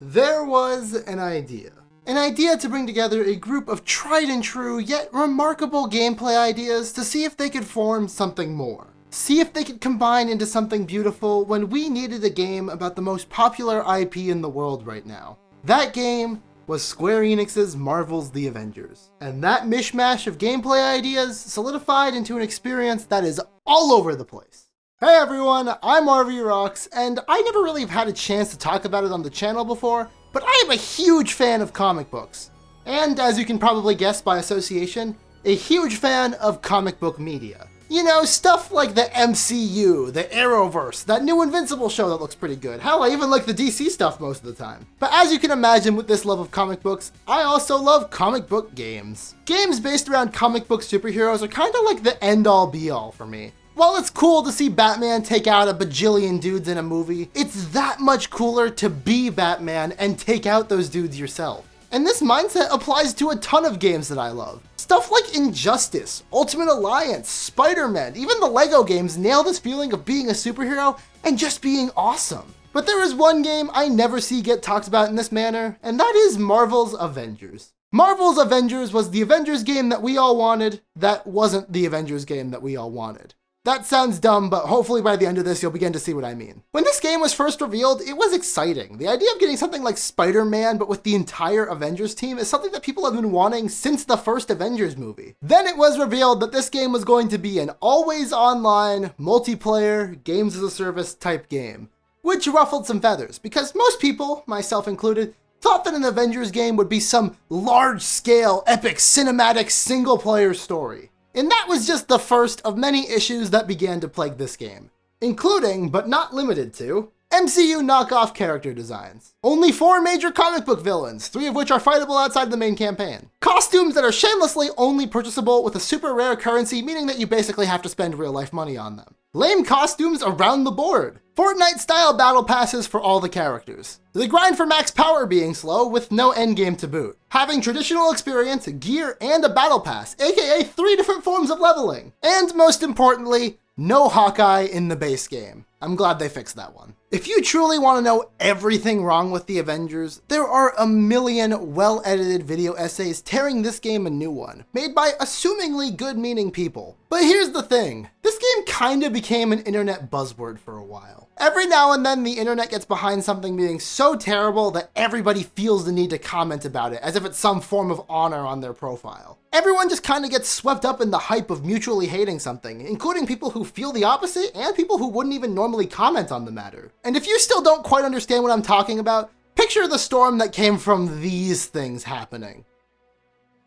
There was an idea. An idea to bring together a group of tried and true yet remarkable gameplay ideas to see if they could form something more. See if they could combine into something beautiful when we needed a game about the most popular IP in the world right now. That game was Square Enix's Marvel's The Avengers. And that mishmash of gameplay ideas solidified into an experience that is all over the place. Hey everyone, I'm RVRocks, and I never really have had a chance to talk about it on the channel before, but I am a huge fan of comic books. And as you can probably guess by association, a huge fan of comic book media. You know, stuff like the MCU, the Arrowverse, that new Invincible show that looks pretty good. Hell, I even like the DC stuff most of the time. But as you can imagine with this love of comic books, I also love comic book games. Games based around comic book superheroes are kind of like the end-all be-all for me. While it's cool to see Batman take out a bajillion dudes in a movie, it's that much cooler to be Batman and take out those dudes yourself. And this mindset applies to a ton of games that I love. Stuff like Injustice, Ultimate Alliance, Spider-Man, even the LEGO games nail this feeling of being a superhero and just being awesome. But there is one game I never see get talked about in this manner, and that is Marvel's Avengers. Marvel's Avengers was the Avengers game that we all wanted, that wasn't the Avengers game that we all wanted. That sounds dumb, but hopefully by the end of this, you'll begin to see what I mean. When this game was first revealed, it was exciting. The idea of getting something like Spider-Man, but with the entire Avengers team, is something that people have been wanting since the first Avengers movie. Then it was revealed that this game was going to be an always online, multiplayer, games as a service type game, which ruffled some feathers, because most people, myself included, thought that an Avengers game would be some large-scale, epic, cinematic, single-player story. And that was just the first of many issues that began to plague this game, including, but not limited to, MCU knockoff character designs. Only 4 major comic book villains, 3 of which are fightable outside the main campaign. Costumes that are shamelessly only purchasable with a super rare currency, meaning that you basically have to spend real life money on them. Lame costumes around the board. Fortnite-style battle passes for all the characters. The grind for max power being slow with no endgame to boot. Having traditional experience, gear, and a battle pass, aka 3 different forms of leveling. And most importantly, no Hawkeye in the base game. I'm glad they fixed that one. If you truly want to know everything wrong with the Avengers, there are a million well-edited video essays tearing this game a new one, made by assumingly good-meaning people. But here's the thing, this game kinda became an internet buzzword for a while. Every now and then the internet gets behind something being so terrible that everybody feels the need to comment about it, as if it's some form of honor on their profile. Everyone just kinda gets swept up in the hype of mutually hating something, including people who feel the opposite and people who wouldn't even normally comment on the matter. And if you still don't quite understand what I'm talking about, picture the storm that came from these things happening.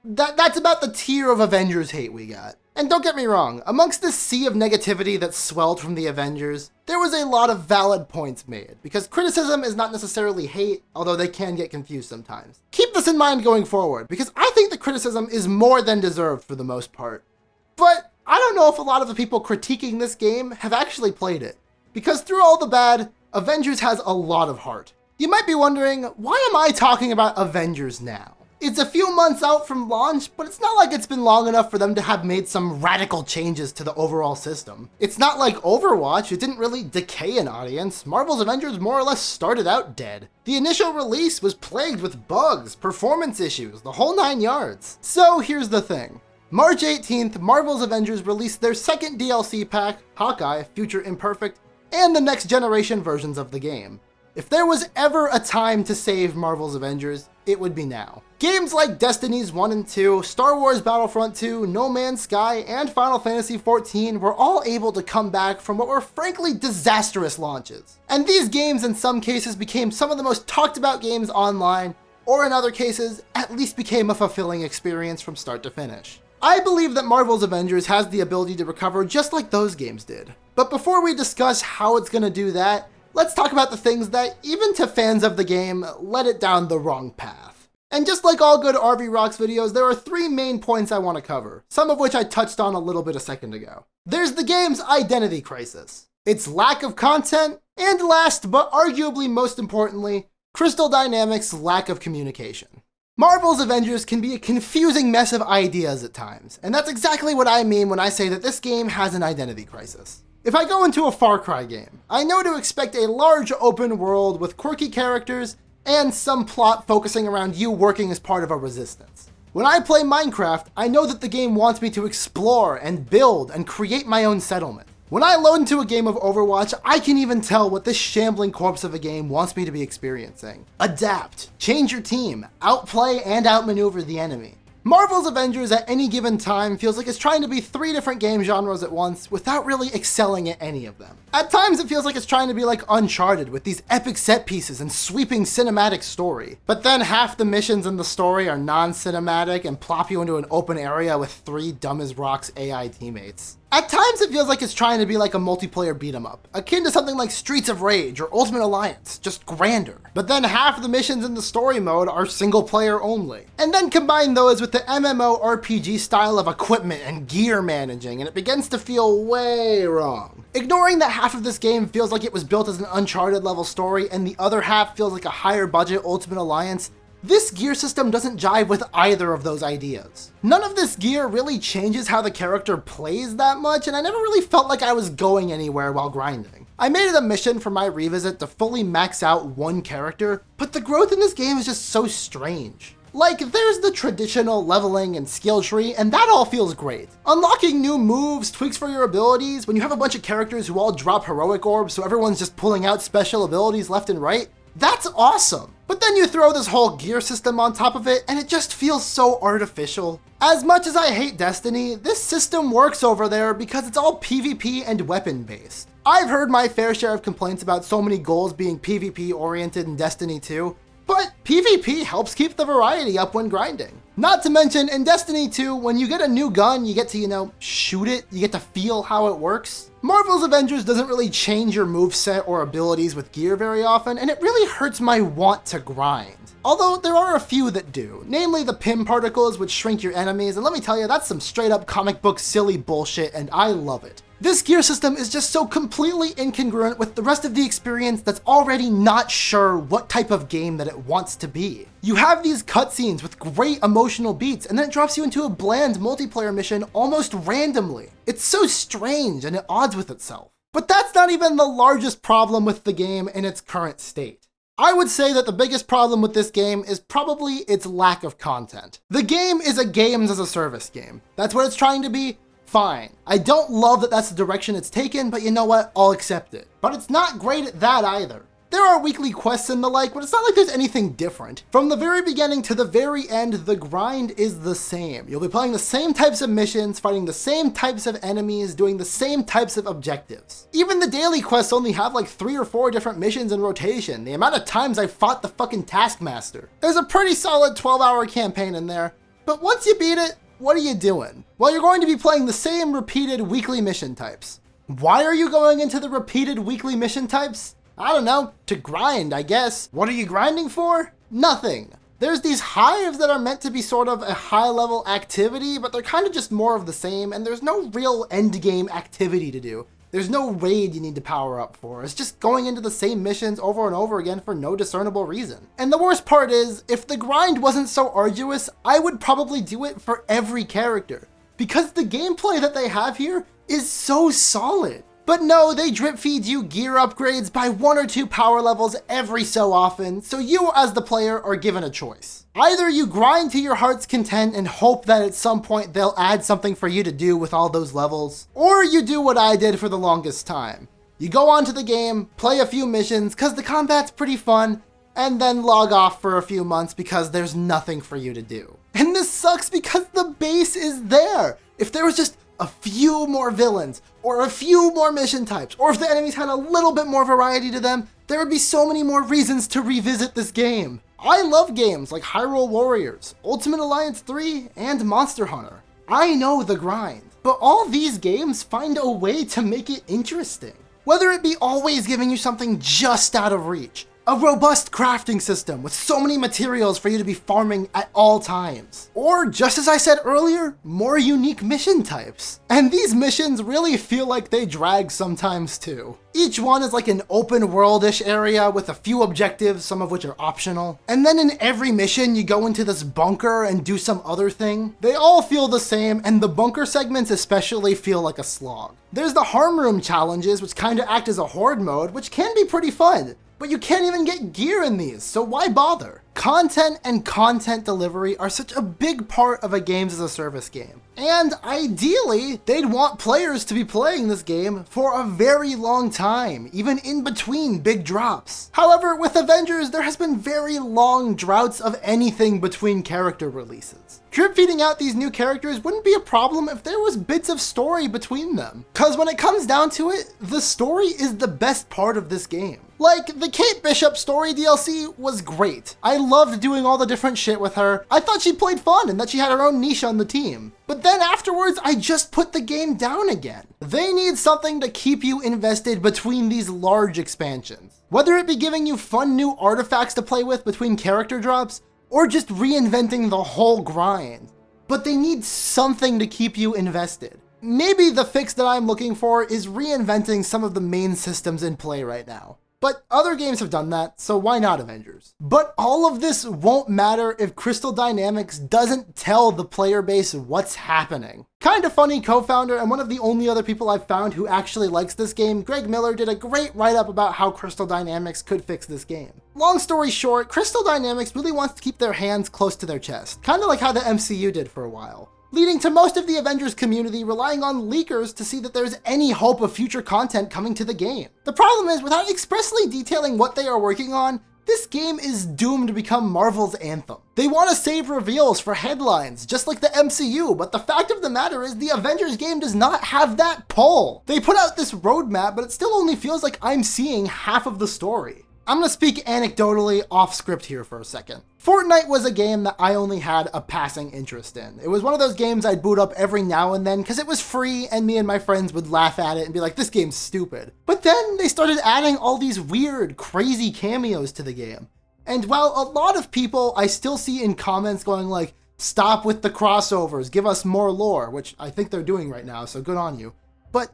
That's about the tier of Avengers hate we got. And don't get me wrong, amongst this sea of negativity that swelled from the Avengers, there was a lot of valid points made, because criticism is not necessarily hate, although they can get confused sometimes. Keep this in mind going forward, because I think the criticism is more than deserved for the most part. But I don't know if a lot of the people critiquing this game have actually played it, because through all the bad, Avengers has a lot of heart. You might be wondering, why am I talking about Avengers now? It's a few months out from launch, but it's not like it's been long enough for them to have made some radical changes to the overall system. It's not like Overwatch, it didn't really decay an audience. Marvel's Avengers more or less started out dead. The initial release was plagued with bugs, performance issues, the whole 9 yards. So here's the thing. March 18th, Marvel's Avengers released their second DLC pack, Hawkeye, Future Imperfect, and the next generation versions of the game. If there was ever a time to save Marvel's Avengers, it would be now. Games like Destiny's 1 and 2, Star Wars Battlefront 2, No Man's Sky, and Final Fantasy XIV were all able to come back from what were frankly disastrous launches. And these games in some cases became some of the most talked about games online, or in other cases, at least became a fulfilling experience from start to finish. I believe that Marvel's Avengers has the ability to recover just like those games did. But before we discuss how it's gonna do that, let's talk about the things that, even to fans of the game, led it down the wrong path. And just like all good RVRocks videos, there are 3 main points I want to cover, some of which I touched on a little bit a second ago. There's the game's identity crisis, its lack of content, and last but arguably most importantly, Crystal Dynamics' lack of communication. Marvel's Avengers can be a confusing mess of ideas at times, and that's exactly what I mean when I say that this game has an identity crisis. If I go into a Far Cry game, I know to expect a large open world with quirky characters and some plot focusing around you working as part of a resistance. When I play Minecraft, I know that the game wants me to explore and build and create my own settlement. When I load into a game of Overwatch, I can even tell what this shambling corpse of a game wants me to be experiencing. Adapt, change your team, outplay and outmaneuver the enemy. Marvel's Avengers at any given time feels like it's trying to be 3 different game genres at once without really excelling at any of them. At times it feels like it's trying to be like Uncharted with these epic set pieces and sweeping cinematic story. But then half the missions in the story are non-cinematic and plop you into an open area with 3 dumb as rocks AI teammates. At times it feels like it's trying to be like a multiplayer beat 'em up, akin to something like Streets of Rage or Ultimate Alliance, just grander. But then half of the missions in the story mode are single player only. And then combine those with the MMORPG style of equipment and gear managing, and it begins to feel way wrong. Ignoring that half of this game feels like it was built as an Uncharted level story and the other half feels like a higher budget Ultimate Alliance, this gear system doesn't jive with either of those ideas. None of this gear really changes how the character plays that much, and I never really felt like I was going anywhere while grinding. I made it a mission for my revisit to fully max out one character, but the growth in this game is just so strange. Like, there's the traditional leveling and skill tree, and that all feels great. Unlocking new moves, tweaks for your abilities, when you have a bunch of characters who all drop heroic orbs so everyone's just pulling out special abilities left and right, that's awesome. But then you throw this whole gear system on top of it, and it just feels so artificial. As much as I hate Destiny, this system works over there because it's all PvP and weapon based. I've heard my fair share of complaints about so many goals being PvP oriented in Destiny 2, but PvP helps keep the variety up when grinding. Not to mention, in Destiny 2, when you get a new gun, you get to, shoot it, you get to feel how it works. Marvel's Avengers doesn't really change your moveset or abilities with gear very often, and it really hurts my want to grind. Although there are a few that do, namely the PIM particles which shrink your enemies, and let me tell you, that's some straight up comic book silly bullshit, and I love it. This gear system is just so completely incongruent with the rest of the experience that's already not sure what type of game that it wants to be. You have these cutscenes with great emotional beats, and then it drops you into a bland multiplayer mission almost randomly. It's so strange and at odds with itself. But that's not even the largest problem with the game in its current state. I would say that the biggest problem with this game is probably its lack of content. The game is a games as a service game. That's what it's trying to be. Fine. I don't love that that's the direction it's taken, but you know what? I'll accept it. But it's not great at that either. There are weekly quests and the like, but it's not like there's anything different. From the very beginning to the very end, the grind is the same. You'll be playing the same types of missions, fighting the same types of enemies, doing the same types of objectives. Even the daily quests only have like 3 or 4 different missions in rotation, the amount of times I fought the fucking Taskmaster. There's a pretty solid 12-hour campaign in there, but once you beat it, what are you doing? Well, you're going to be playing the same repeated weekly mission types. Why are you going into the repeated weekly mission types? I don't know, to grind, I guess. What are you grinding for? Nothing. There's these hives that are meant to be sort of a high-level activity, but they're kind of just more of the same, and there's no real endgame activity to do. There's no raid you need to power up for. It's just going into the same missions over and over again for no discernible reason. And the worst part is, if the grind wasn't so arduous, I would probably do it for every character. Because the gameplay that they have here is so solid. But no, they drip feed you gear upgrades by 1 or 2 power levels every so often, so you as the player are given a choice. Either you grind to your heart's content and hope that at some point they'll add something for you to do with all those levels, or you do what I did for the longest time. You go onto the game, play a few missions cause the combat's pretty fun, and then log off for a few months because there's nothing for you to do. And this sucks because the base is there. If there was just a few more villains, or a few more mission types, or if the enemies had a little bit more variety to them, there would be so many more reasons to revisit this game. I love games like Hyrule Warriors, Ultimate Alliance 3, and Monster Hunter. I know the grind, but all these games find a way to make it interesting. Whether it be always giving you something just out of reach, a robust crafting system with so many materials for you to be farming at all times. Or, just as I said earlier, more unique mission types. And these missions really feel like they drag sometimes too. Each one is like an open world-ish area with a few objectives, some of which are optional. And then in every mission you go into this bunker and do some other thing. They all feel the same, and the bunker segments especially feel like a slog. There's the harm room challenges, which kinda act as a horde mode, which can be pretty fun. but you can't even get gear in these, so why bother? Content and content delivery are such a big part of a games as a service game. And ideally, they'd want players to be playing this game for a very long time, even in between big drops. However, with Avengers, there has been very long droughts of anything between character releases. Drip feeding out these new characters wouldn't be a problem if there was bits of story between them. Cause when it comes down to it, the story is the best part of this game. Like, the Kate Bishop story DLC was great. I loved doing all the different shit with her. I thought she played fun and that she had her own niche on the team. But then afterwards, I just put the game down again. They need something to keep you invested between these large expansions. Whether it be giving you fun new artifacts to play with between character drops, or just reinventing the whole grind. But they need something to keep you invested. Maybe the fix that I'm looking for is reinventing some of the main systems in play right now. But other games have done that, so why not Avengers? But all of this won't matter if Crystal Dynamics doesn't tell the player base what's happening. Kinda Funny co-founder and one of the only other people I've found who actually likes this game, Greg Miller, did a great write-up about how Crystal Dynamics could fix this game. Long story short, Crystal Dynamics really wants to keep their hands close to their chest, kinda like how the MCU did for a while, leading to most of the Avengers community relying on leakers to see that there's any hope of future content coming to the game. The problem is, without expressly detailing what they are working on, this game is doomed to become Marvel's anthem. They want to save reveals for headlines, just like the MCU, but the fact of the matter is the Avengers game does not have that pull. They put out this roadmap, but it still only feels like I'm seeing half of the story. I'm gonna speak anecdotally off script here for a second. Fortnite was a game that I only had a passing interest in. It was one of those games I'd boot up every now and then because it was free and me and my friends would laugh at it and be like, this game's stupid. But then they started adding all these weird, crazy cameos to the game. And while a lot of people I still see in comments going like, stop with the crossovers, give us more lore, which I think they're doing right now, so good on you. But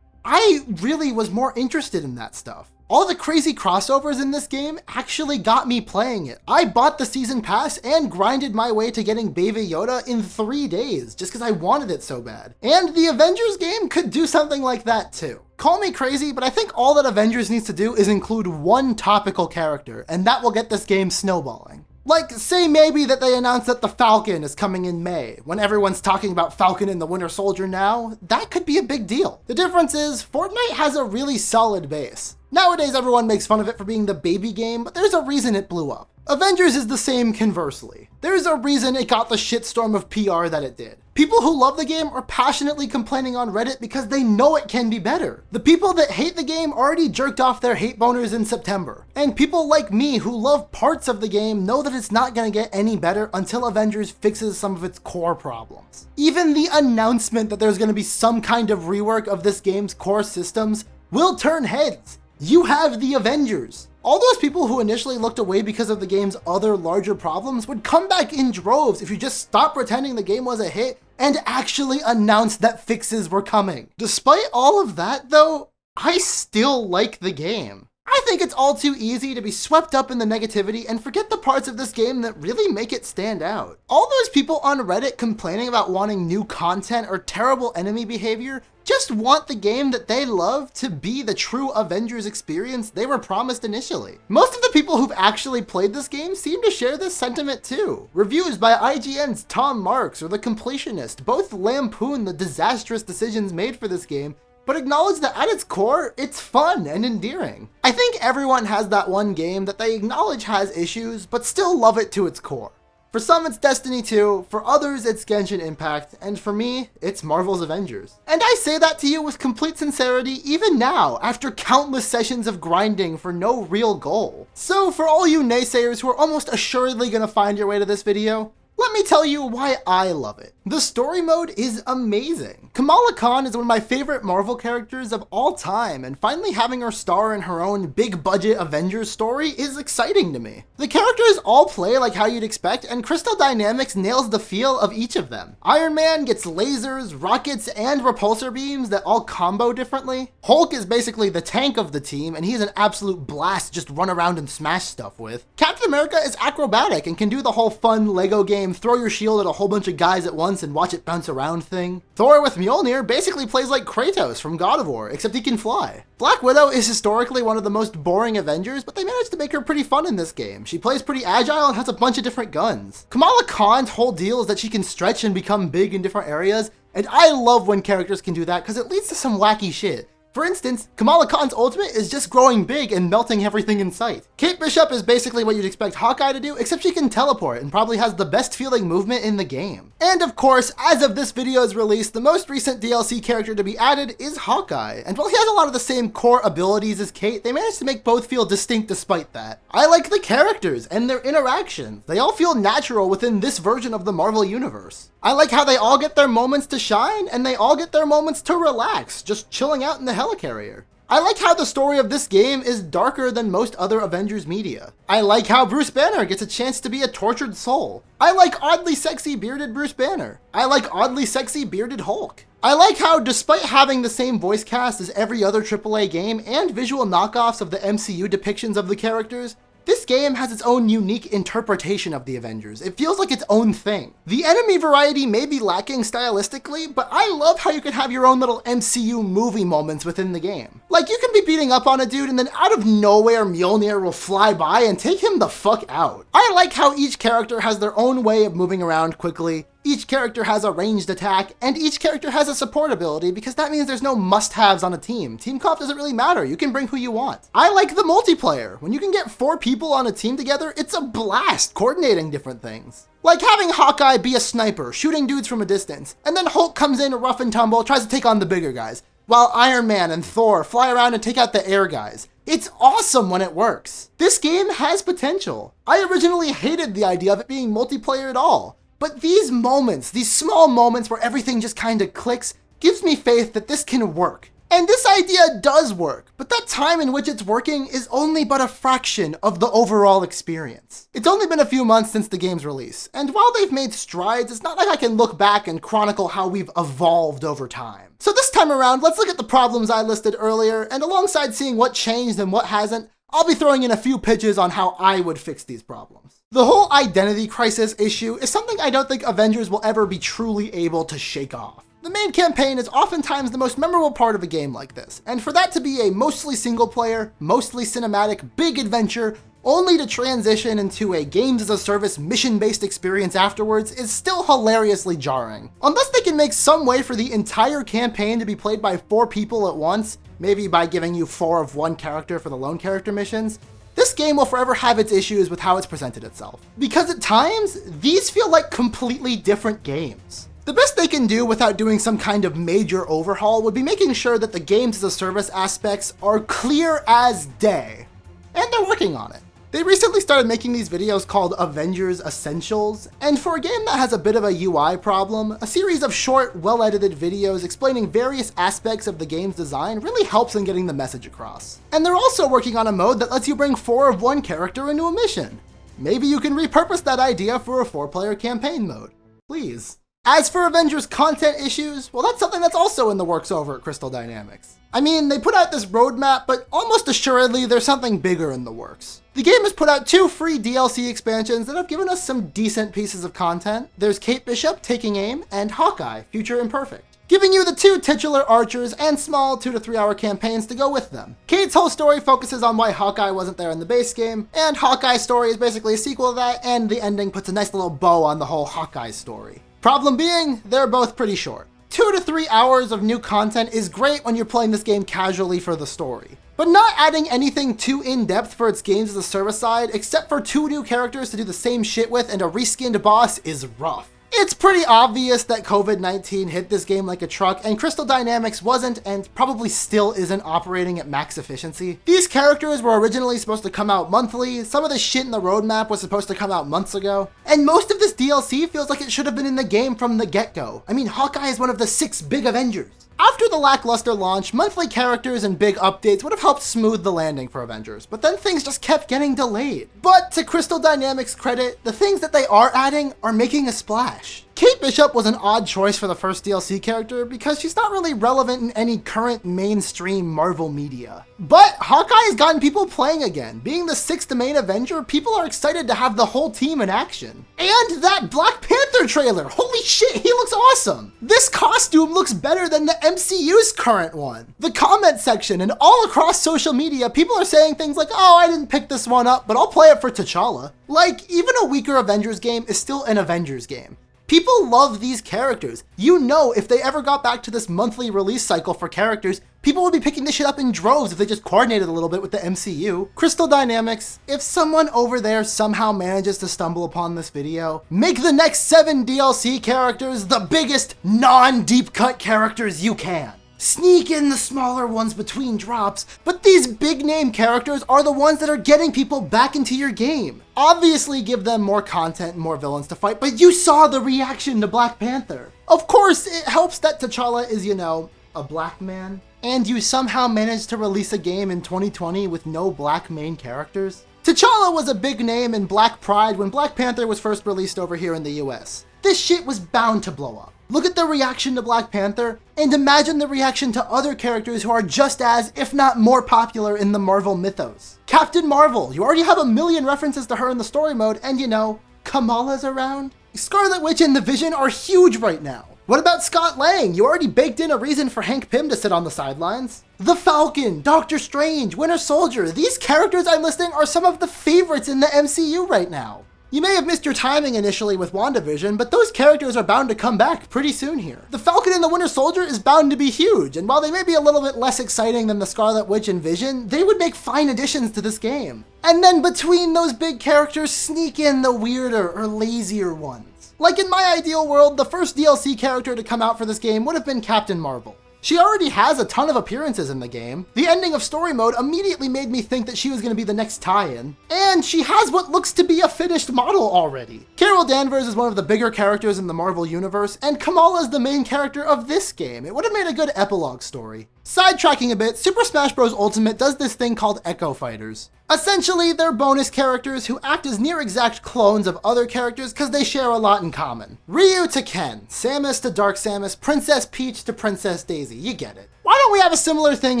I really was more interested in that stuff. All the crazy crossovers in this game actually got me playing it. I bought the season pass and grinded my way to getting Baby Yoda in 3 days just because I wanted it so bad. And the Avengers game could do something like that too. Call me crazy, but I think all that Avengers needs to do is include one topical character, and that will get this game snowballing. Like, say maybe that they announce that the Falcon is coming in May, when everyone's talking about Falcon and the Winter Soldier now. That could be a big deal. The difference is, Fortnite has a really solid base. Nowadays everyone makes fun of it for being the baby game, but there's a reason it blew up. Avengers is the same conversely. There's a reason it got the shitstorm of PR that it did. People who love the game are passionately complaining on Reddit because they know it can be better. The people that hate the game already jerked off their hate boners in September. And people like me who love parts of the game know that it's not gonna get any better until Avengers fixes some of its core problems. Even the announcement that there's gonna be some kind of rework of this game's core systems will turn heads. You have the Avengers. All those people who initially looked away because of the game's other larger problems would come back in droves if you just stopped pretending the game was a hit and actually announced that fixes were coming. Despite all of that though, I still like the game. I think it's all too easy to be swept up in the negativity and forget the parts of this game that really make it stand out. All those people on Reddit complaining about wanting new content or terrible enemy behavior just want the game that they love to be the true Avengers experience they were promised initially. Most of the people who've actually played this game seem to share this sentiment too. Reviews by IGN's Tom Marks or The Completionist both lampoon the disastrous decisions made for this game, but acknowledge that at its core, it's fun and endearing. I think everyone has that one game that they acknowledge has issues, but still love it to its core. For some, it's Destiny 2, for others, it's Genshin Impact, and for me, it's Marvel's Avengers. And I say that to you with complete sincerity even now, after countless sessions of grinding for no real goal. So for all you naysayers who are almost assuredly gonna find your way to this video, let me tell you why I love it. The story mode is amazing. Kamala Khan is one of my favorite Marvel characters of all time, and finally having her star in her own big budget Avengers story is exciting to me. The characters all play like how you'd expect, and Crystal Dynamics nails the feel of each of them. Iron Man gets lasers, rockets, and repulsor beams that all combo differently. Hulk is basically the tank of the team, and he's an absolute blast just run around and smash stuff with. Captain America is acrobatic and can do the whole fun Lego game, throw your shield at a whole bunch of guys at once once and watch it bounce around thing. Thor with Mjolnir basically plays like Kratos from God of War, except he can fly. Black Widow is historically one of the most boring Avengers, but they managed to make her pretty fun in this game. She plays pretty agile and has a bunch of different guns. Kamala Khan's whole deal is that she can stretch and become big in different areas, and I love when characters can do that because it leads to some wacky shit. For instance, Kamala Khan's ultimate is just growing big and melting everything in sight. Kate Bishop is basically what you'd expect Hawkeye to do, except she can teleport and probably has the best feeling movement in the game. And of course, as of this video's release, the most recent DLC character to be added is Hawkeye. And while he has a lot of the same core abilities as Kate, they managed to make both feel distinct despite that. I like the characters and their interactions. They all feel natural within this version of the Marvel Universe. I like how they all get their moments to shine and they all get their moments to relax, just chilling out in the helicarrier. I like how the story of this game is darker than most other Avengers media. I like how Bruce Banner gets a chance to be a tortured soul. I like oddly sexy bearded Bruce Banner. I like oddly sexy bearded Hulk. I like how, despite having the same voice cast as every other AAA game and visual knockoffs of the MCU depictions of the characters, this game has its own unique interpretation of the Avengers. It feels like its own thing. The enemy variety may be lacking stylistically, but I love how you can have your own little MCU movie moments within the game. Like, you can be beating up on a dude and then out of nowhere Mjolnir will fly by and take him the fuck out. I like how each character has their own way of moving around quickly. Each character has a ranged attack, and each character has a support ability because that means there's no must-haves on a team. Team comp doesn't really matter, you can bring who you want. I like the multiplayer. When you can get 4 people on a team together, it's a blast coordinating different things. Like having Hawkeye be a sniper, shooting dudes from a distance, and then Hulk comes in rough and tumble, tries to take on the bigger guys, while Iron Man and Thor fly around and take out the air guys. It's awesome when it works. This game has potential. I originally hated the idea of it being multiplayer at all. But these moments, these small moments where everything just kind of clicks, gives me faith that this can work. And this idea does work, but that time in which it's working is only but a fraction of the overall experience. It's only been a few months since the game's release, and while they've made strides, it's not like I can look back and chronicle how we've evolved over time. So this time around, let's look at the problems I listed earlier, and alongside seeing what changed and what hasn't, I'll be throwing in a few pitches on how I would fix these problems. The whole identity crisis issue is something I don't think Avengers will ever be truly able to shake off. The main campaign is oftentimes the most memorable part of a game like this, and for that to be a mostly single player, mostly cinematic, big adventure, only to transition into a games-as-a-service mission-based experience afterwards is still hilariously jarring. Unless they can make some way for the entire campaign to be played by 4 people at once, maybe by giving you 4 of one character for the lone character missions, this game will forever have its issues with how it's presented itself. Because at times, these feel like completely different games. The best they can do without doing some kind of major overhaul would be making sure that the games-as-a-service aspects are clear as day. And they're working on it. They recently started making these videos called Avengers Essentials, and for a game that has a bit of a UI problem, a series of short, well-edited videos explaining various aspects of the game's design really helps in getting the message across. And they're also working on a mode that lets you bring 4 of one character into a mission. Maybe you can repurpose that idea for a 4-player campaign mode. Please. As for Avengers content issues, well, that's something that's also in the works over at Crystal Dynamics. I mean, they put out this roadmap, but almost assuredly there's something bigger in the works. The game has put out 2 free DLC expansions that have given us some decent pieces of content. There's Kate Bishop, Taking Aim, and Hawkeye, Future Imperfect, giving you the 2 titular archers and small 2 to 3 hour campaigns to go with them. Kate's whole story focuses on why Hawkeye wasn't there in the base game, and Hawkeye's story is basically a sequel to that, and the ending puts a nice little bow on the whole Hawkeye story. Problem being, they're both pretty short. 2 to 3 hours of new content is great when you're playing this game casually for the story, but not adding anything too in-depth for its games-as-a-service side, except for 2 new characters to do the same shit with and a reskinned boss, is rough. It's pretty obvious that COVID-19 hit this game like a truck, and Crystal Dynamics wasn't, and probably still isn't, operating at max efficiency. These characters were originally supposed to come out monthly, some of the shit in the roadmap was supposed to come out months ago, and most of this DLC feels like it should have been in the game from the get-go. I mean, Hawkeye is one of the 6 big Avengers. After the lackluster launch, monthly characters and big updates would have helped smooth the landing for Avengers, but then things just kept getting delayed. But to Crystal Dynamics' credit, the things that they are adding are making a splash. Kate Bishop was an odd choice for the first DLC character because she's not really relevant in any current mainstream Marvel media. But Hawkeye has gotten people playing again. Being the 6th main Avenger, people are excited to have the whole team in action. And that Black Panther trailer, holy shit, he looks awesome! This costume looks better than the MCU's current one. The comment section and all across social media, people are saying things like, oh, I didn't pick this one up, but I'll play it for T'Challa. Like, even a weaker Avengers game is still an Avengers game. People love these characters. You know, if they ever got back to this monthly release cycle for characters, people would be picking this shit up in droves if they just coordinated a little bit with the MCU. Crystal Dynamics, if someone over there somehow manages to stumble upon this video, make the next 7 DLC characters the biggest non-deep cut characters you can. Sneak in the smaller ones between drops, but these big name characters are the ones that are getting people back into your game. Obviously give them more content and more villains to fight, but you saw the reaction to Black Panther. Of course, it helps that T'Challa is, you know, a black man, and you somehow managed to release a game in 2020 with no black main characters. T'Challa was a big name in Black Pride when Black Panther was first released over here in the US. This shit was bound to blow up. Look at the reaction to Black Panther, and imagine the reaction to other characters who are just as, if not more popular in the Marvel mythos. Captain Marvel, you already have a million references to her in the story mode, and you know, Kamala's around. Scarlet Witch and the Vision are huge right now. What about Scott Lang? You already baked in a reason for Hank Pym to sit on the sidelines. The Falcon, Doctor Strange, Winter Soldier, these characters I'm listing are some of the favorites in the MCU right now. You may have missed your timing initially with WandaVision, but those characters are bound to come back pretty soon here. The Falcon and the Winter Soldier is bound to be huge, and while they may be a little bit less exciting than the Scarlet Witch and Vision, they would make fine additions to this game. And then between those big characters, sneak in the weirder or lazier ones. Like in my ideal world, the first DLC character to come out for this game would have been Captain Marvel. She already has a ton of appearances in the game. The ending of story mode immediately made me think that she was going to be the next tie-in. And she has what looks to be a finished model already. Carol Danvers is one of the bigger characters in the Marvel universe, and Kamala is the main character of this game. It would have made a good epilogue story. Sidetracking a bit, Super Smash Bros. Ultimate does this thing called Echo Fighters. Essentially, they're bonus characters who act as near-exact clones of other characters because they share a lot in common. Ryu to Ken, Samus to Dark Samus, Princess Peach to Princess Daisy, you get it. Why don't we have a similar thing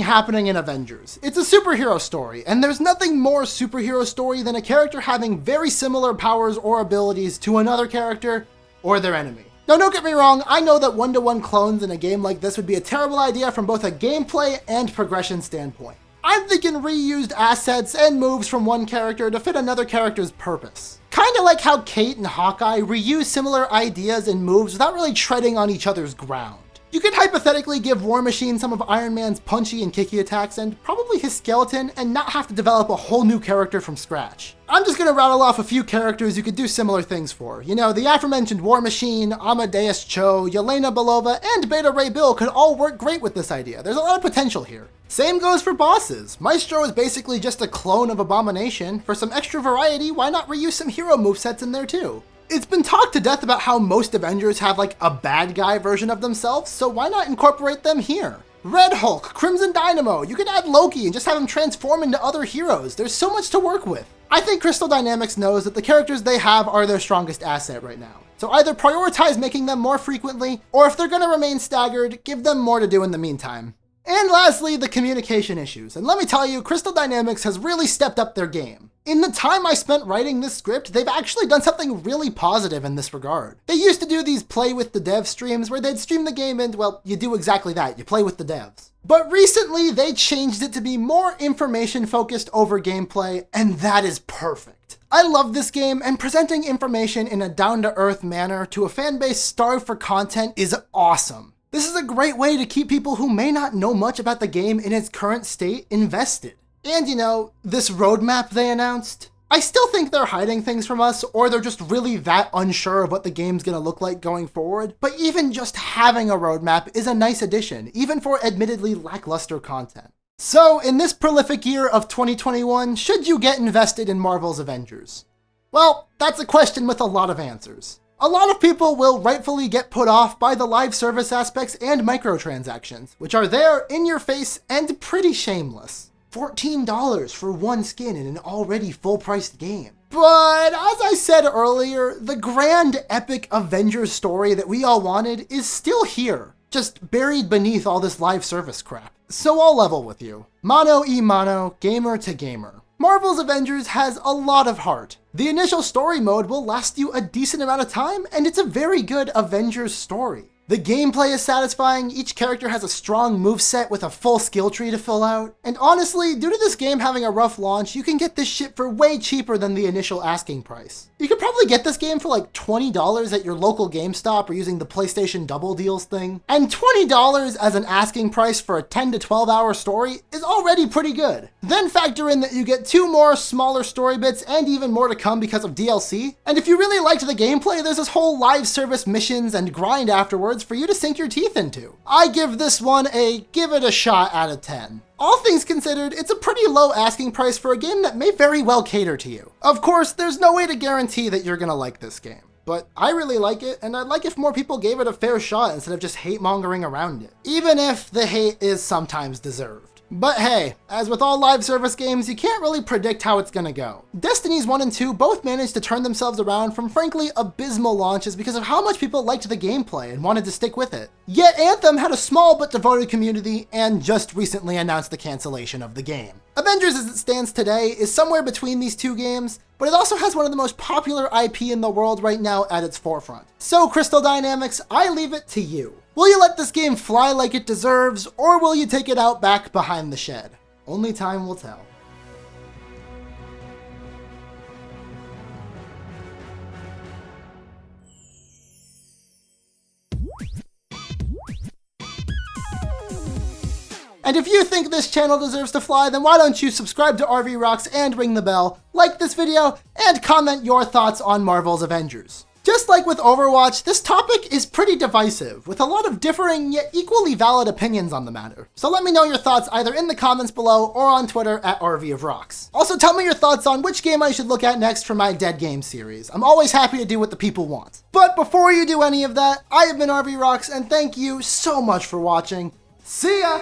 happening in Avengers? It's a superhero story, and there's nothing more superhero story than a character having very similar powers or abilities to another character or their enemy. Now don't get me wrong, I know that one-to-one clones in a game like this would be a terrible idea from both a gameplay and progression standpoint. I'm thinking reused assets and moves from one character to fit another character's purpose. Kinda like how Kate and Hawkeye reuse similar ideas and moves without really treading on each other's ground. You could hypothetically give War Machine some of Iron Man's punchy and kicky attacks and probably his skeleton and not have to develop a whole new character from scratch. I'm just gonna rattle off a few characters you could do similar things for. You know, the aforementioned War Machine, Amadeus Cho, Yelena Belova, and Beta Ray Bill could all work great with this idea. There's a lot of potential here. Same goes for bosses. Maestro is basically just a clone of Abomination. For some extra variety, why not reuse some hero movesets in there too? It's been talked to death about how most Avengers have like a bad guy version of themselves, so why not incorporate them here? Red Hulk, Crimson Dynamo, you could add Loki and just have him transform into other heroes. There's so much to work with. I think Crystal Dynamics knows that the characters they have are their strongest asset right now. So either prioritize making them more frequently, or if they're gonna remain staggered, give them more to do in the meantime. And lastly, the communication issues. And let me tell you, Crystal Dynamics has really stepped up their game. In the time I spent writing this script, they've actually done something really positive in this regard. They used to do these play with the dev streams where they'd stream the game and, well, you do exactly that, you play with the devs. But recently, they changed it to be more information focused over gameplay, and that is perfect. I love this game, and presenting information in a down-to-earth manner to a fanbase starved for content is awesome. This is a great way to keep people who may not know much about the game in its current state invested. And you know, this roadmap they announced, I still think they're hiding things from us, or they're just really that unsure of what the game's gonna look like going forward. But even just having a roadmap is a nice addition, even for admittedly lackluster content. So in this prolific year of 2021, should you get invested in Marvel's Avengers? Well, that's a question with a lot of answers. A lot of people will rightfully get put off by the live service aspects and microtransactions, which are there in your face and pretty shameless. $14 for one skin in an already full-priced game. But as I said earlier, the grand epic Avengers story that we all wanted is still here, just buried beneath all this live service crap. So I'll level with you. Mano y mano, gamer to gamer. Marvel's Avengers has a lot of heart. The initial story mode will last you a decent amount of time, and it's a very good Avengers story. The gameplay is satisfying, each character has a strong moveset with a full skill tree to fill out, and honestly, due to this game having a rough launch, you can get this shit for way cheaper than the initial asking price. You could probably get this game for like $20 at your local GameStop or using the PlayStation Double Deals thing, and $20 as an asking price for a 10 to 12 hour story is already pretty good. Then factor in that you get 2 more smaller story bits and even more to come because of DLC, and if you really liked the gameplay, there's this whole live service missions and grind afterwards for you to sink your teeth into. I give this one a give it a shot out of 10. All things considered, it's a pretty low asking price for a game that may very well cater to you. Of course, there's no way to guarantee that you're gonna like this game, but I really like it, and I'd like if more people gave it a fair shot instead of just hate-mongering around it, even if the hate is sometimes deserved. But hey, as with all live service games, you can't really predict how it's gonna go. Destiny's 1 and 2 both managed to turn themselves around from frankly abysmal launches because of how much people liked the gameplay and wanted to stick with it. Yet Anthem had a small but devoted community and just recently announced the cancellation of the game. Avengers as it stands today is somewhere between these two games, but it also has one of the most popular IP in the world right now at its forefront. So Crystal Dynamics, I leave it to you. Will you let this game fly like it deserves, or will you take it out back behind the shed? Only time will tell. And if you think this channel deserves to fly, then why don't you subscribe to RVRocks and ring the bell, like this video, and comment your thoughts on Marvel's Avengers. Just like with Overwatch, this topic is pretty divisive, with a lot of differing yet equally valid opinions on the matter. So let me know your thoughts either in the comments below or on Twitter at RVRocks. Also tell me your thoughts on which game I should look at next for my Dead Game series. I'm always happy to do what the people want. But before you do any of that, I have been RVRocks, and thank you so much for watching. See ya!